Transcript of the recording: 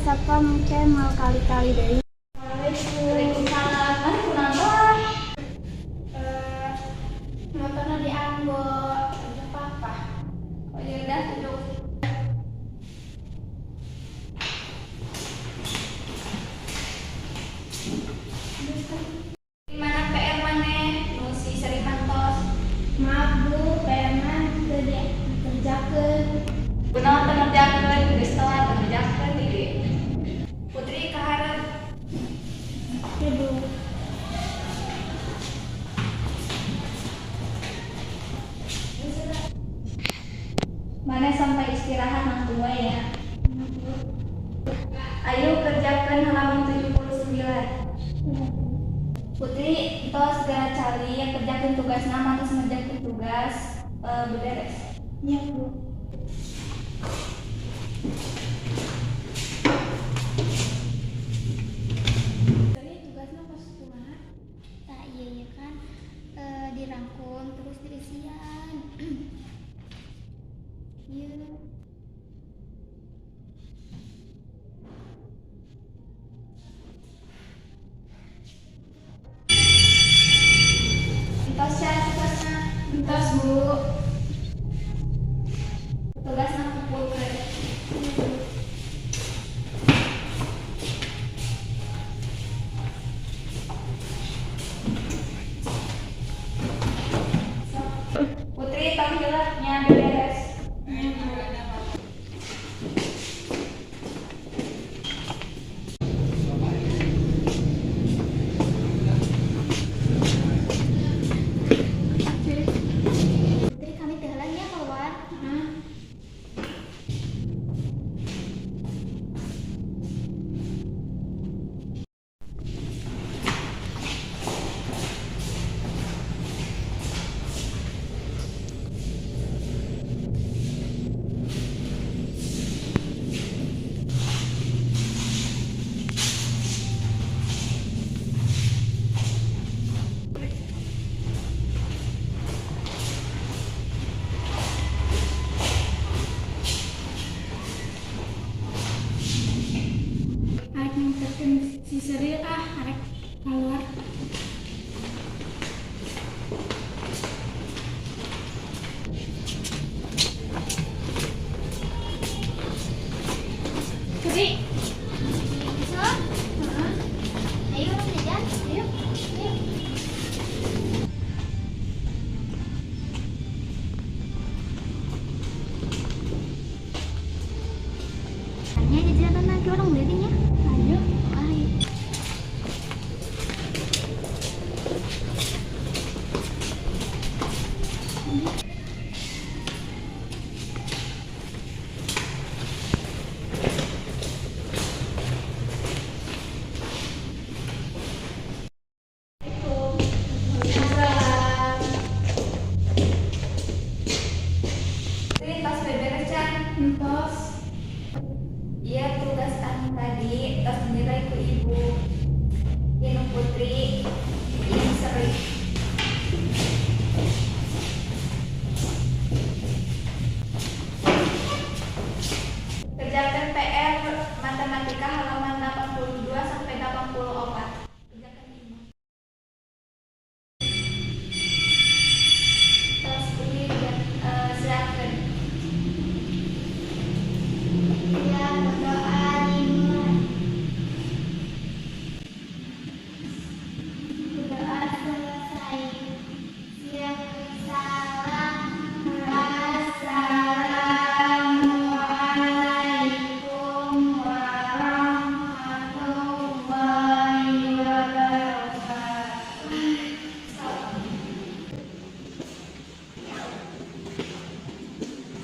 Satpam mungkin mau kali-kali dari. Waalaikumsalam. Mari kunanto. Motornya dianggo, ada apa-apa. Oh ya udah duduk. Gimana PR maneh? Nu si Serimantos. Maaf Bu, PR-na teu dikerjakeun. Kunaon teu ngerjakeun? Geus telat teu ngerjakeun ieu. Putri kaharep. Ya Bu. Maneh sampai istirahat nang tua ya. Ayo kerjakan halaman 79. Putri, tos segera cari yang kerjakan tugas nama terus ngerjakan tugas beberes. Ya Bu. Tadi tugasnya pas kumaha? Nah iya kan dirangkum terus diisian. Iya. Entos ya tugasnya. Entos Bu. Tugasnya kumpul ke. Putri, tanggung jawabnya beres. Putri kami tehelan ya keluar. Arek nginterkeun si Seril arek keluar. Putri. Bisa? Ayo jajan. Ayo. Ayo. Hanya jajan nanti orang belinya. Ayo. Ayo. Putri, tas beberes can. Entos. Iya tugas kami tadi tas dinilai ke ibu. Ini Putri, ini Seri. Kerjakan PR matematika halaman 82 sampai 84. Kerjakan ini. Terus ini silakan. Ya berdoa lima. Berdoa selesai. Silakan salam. Assalamualaikum warahmatullahi wabarakatuh.